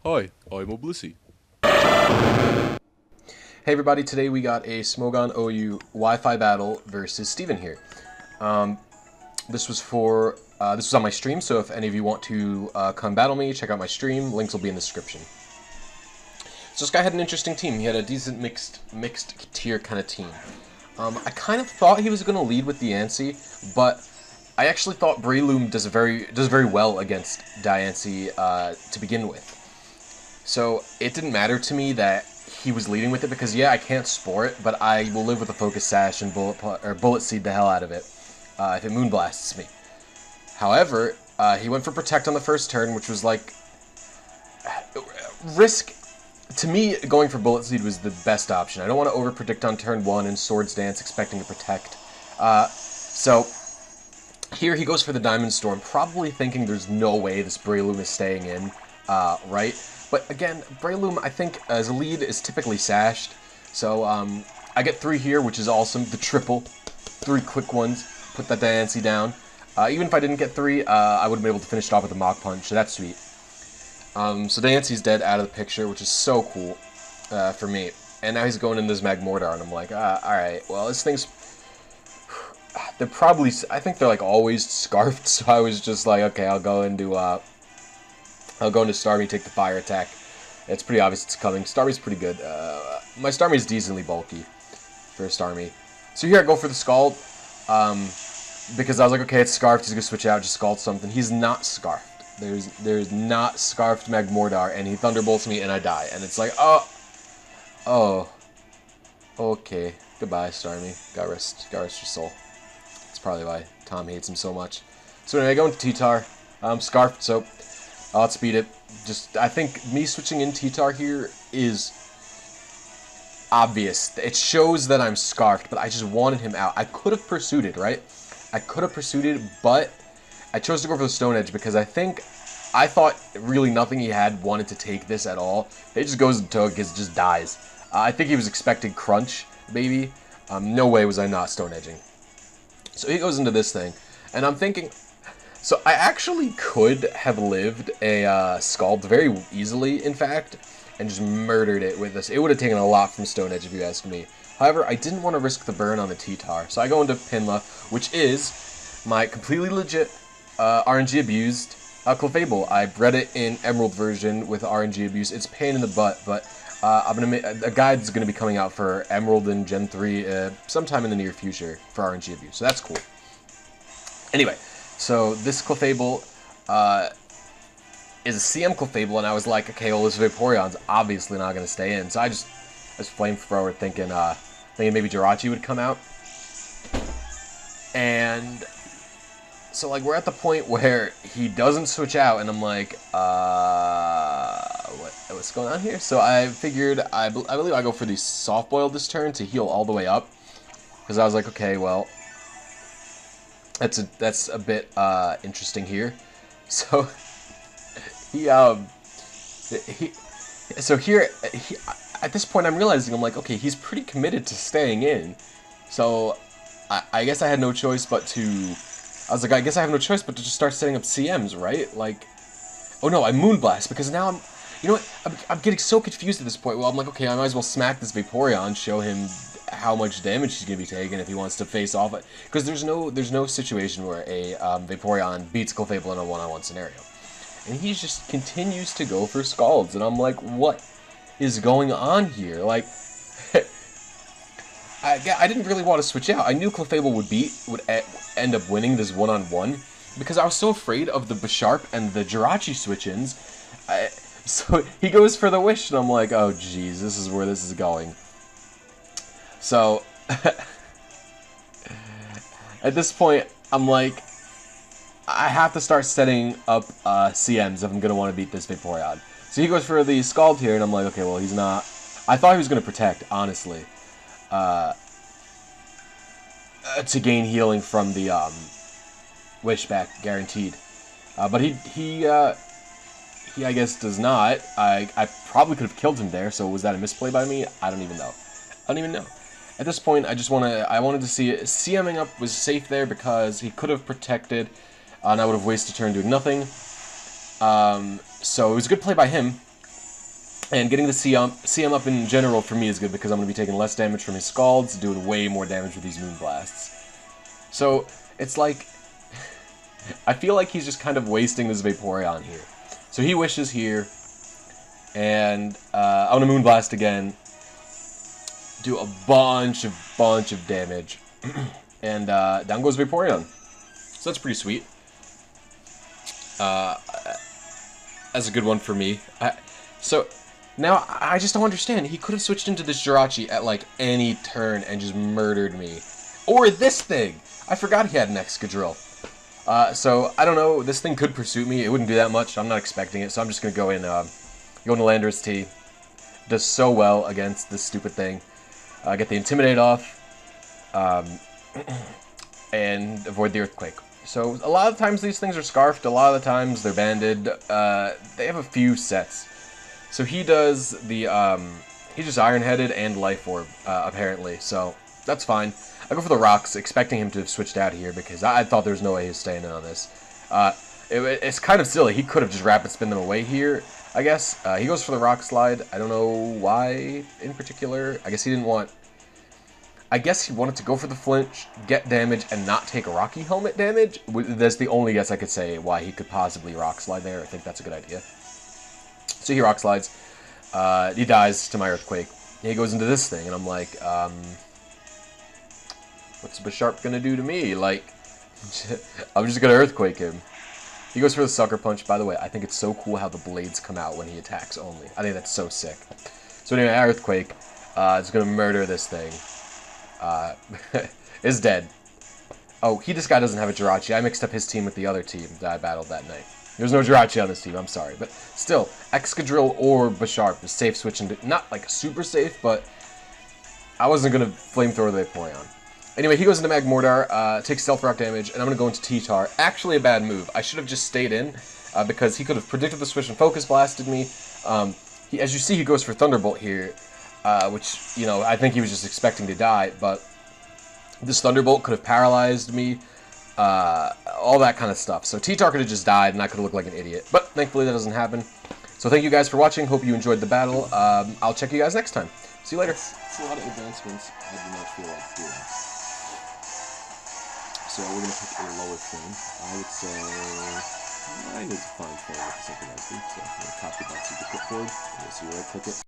Hi, I'm a Blisy. Hey everybody, today we got a Smogon OU Wi-Fi battle versus Steven here. This was on my stream, so if any of you want to come battle me, check out my stream. Links will be in the description. So this guy had an interesting team. He had a decent mixed tier kind of team. I kind of thought he was going to lead with the Diancie, but I actually thought Breloom does very well against Diancie to begin with. So it didn't matter to me that he was leading with it because, yeah, I can't spore it, but I will live with a Focus Sash and Bullet Seed the hell out of it if it Moonblasts me. However, he went for Protect on the first turn, which was like risk. To me, going for Bullet Seed was the best option. I don't want to overpredict on turn 1 and Swords Dance expecting to Protect. So here he goes for the Diamond Storm, probably thinking there's no way this Breloom is staying in, right? But again, Breloom, I think, as a lead, is typically sashed. So I get 3 here, which is awesome. The triple. 3 quick ones. Put that Diancie down. Even if I didn't get 3, I would have been able to finish it off with a Mach Punch, so that's sweet. So Diancie's dead out of the picture, which is so cool for me. And now he's going into this Magmortar, and I'm like, alright, well, this thing's... They're probably... I think they're, like, always scarfed, so I was just like, okay, I'll go into Starmie, take the fire attack. It's pretty obvious it's coming. Starmie's pretty good. My Starmie's decently bulky for a Starmie. So here I go for the Scald. Because I was like, okay, it's scarfed. He's going to switch out, just Scald something. He's not scarfed. There's not scarfed Magmortar, and he Thunderbolts me, and I die. And it's like, oh. Okay. Goodbye, Starmie. God rest your soul. That's probably why Tom hates him so much. So anyway, I go into T-Tar. Scarfed, so... I'll speed it. I think me switching in T-Tar here is obvious. It shows that I'm scarfed, but I just wanted him out. I could have pursued it, right? I could have pursued it, but I chose to go for the Stone Edge because I thought really nothing he had wanted to take this at all. It just goes into it, just dies. I think he was expecting Crunch, maybe. No way was I not Stone Edging. So he goes into this thing, and I'm thinking... So I actually could have lived a Scald very easily, in fact, and just murdered it with this. It would have taken a lot from Stone Edge, if you ask me. However, I didn't want to risk the burn on the T-Tar, so I go into Pinla, which is my completely legit RNG abused Clefable. I bred it in Emerald version with RNG abuse. It's a pain in the butt, but a guide's going to be coming out for Emerald in Gen 3 sometime in the near future for RNG abuse, so that's cool. Anyway. So this Clefable is a CM Clefable, and I was like, okay, well, this Vaporeon's obviously not going to stay in. So I was Flamethrower thinking maybe Jirachi would come out. And so, like, we're at the point where he doesn't switch out, and I'm like, what's going on here? So I figured, I believe I go for the Soft Boil this turn to heal all the way up. Because I was like, okay, well... That's a bit interesting here. So at this point I'm realizing I'm like, okay, he's pretty committed to staying in. So I guess I had no choice but to I guess I have no choice but to just start setting up CMs, right? Like, oh no, I Moonblast because now you know what? I'm getting so confused at this point. Well, I'm like, okay, I might as well smack this Vaporeon, show him how much damage he's going to be taking if he wants to face off it. Because there's no situation where a Vaporeon beats Clefable in a one-on-one scenario. And he just continues to go for Scalds. And I'm like, what is going on here? Like, I didn't really want to switch out. I knew Clefable would end up winning this one-on-one. Because I was so afraid of the Bisharp and the Jirachi switch-ins. So he goes for the Wish. And I'm like, oh, geez, this is where this is going. So, at this point, I'm like, I have to start setting up CMs if I'm going to want to beat this Vaporeon. So he goes for the Scald here, and I'm like, okay, well, he's not... I thought he was going to Protect, honestly, to gain healing from the Wish back, guaranteed. But he I guess, does not. I probably could have killed him there, so was that a misplay by me? I don't even know. At this point, I wanted to see it. CMing up was safe there because he could have protected, and I would have wasted a turn doing nothing. So it was a good play by him. And getting the CM up in general for me is good because I'm going to be taking less damage from his Scalds, doing way more damage with these Moon Blasts. So, it's like, I feel like he's just kind of wasting this Vaporeon here. So he wishes here, and I'm going to Moon Blast again, do a bunch of damage, and down goes Vaporeon. So that's pretty sweet. That's a good one for me. So now I just don't understand. He could have switched into this Jirachi at like any turn and just murdered me, or this thing. I forgot he had an Excadrill. So I don't know. This thing could pursue me. It wouldn't do that much. I'm not expecting it. So I'm just gonna go in Landorus T. Does so well against this stupid thing. Get the Intimidate off, and avoid the Earthquake. So a lot of times these things are scarfed, a lot of the times they're banded. They have a few sets. So he does the, he just Iron-Headed and Life Orb, apparently, so that's fine. I go for the Rocks, expecting him to have switched out here, because I thought there was no way he was staying in on this. It's kind of silly, he could have just Rapid Spin them away here, I guess. He goes for the Rock Slide, I don't know why in particular. I guess he didn't want... I guess he wanted to go for the flinch, get damage, and not take Rocky Helmet damage. That's the only guess I could say why he could possibly Rock Slide there. I think that's a good idea. So he Rock Slides. He dies to my Earthquake. He goes into this thing, and I'm like, what's Bisharp gonna do to me? Like, I'm just gonna Earthquake him. He goes for the Sucker Punch. By the way, I think it's so cool how the blades come out when he attacks only. I think that's so sick. So anyway, Earthquake is gonna murder this thing. Is dead. Oh, this guy doesn't have a Jirachi. I mixed up his team with the other team that I battled that night. There's no Jirachi on this team, I'm sorry. But still, Excadrill or Bisharp is safe switching to... Not, like, super safe, but I wasn't going to Flamethrower the Vaporeon. Anyway, he goes into Magmortar, takes Stealth Rock damage, and I'm going to go into T-Tar. Actually a bad move. I should have just stayed in, because he could have predicted the switch and Focus Blasted me. As you see, he goes for Thunderbolt here. Which, you know, I think he was just expecting to die, but this Thunderbolt could have paralyzed me, all that kind of stuff. So T-Tar could have just died, and I could have looked like an idiot. But thankfully that doesn't happen. So thank you guys for watching. Hope you enjoyed the battle. I'll check you guys next time. See you later. It's a lot of advancements I do not feel like doing. So we're going to pick a lower frame. I would say 9 is a fine frame with something else. So I'm going to copy that to the clipboard. You'll see where I click it.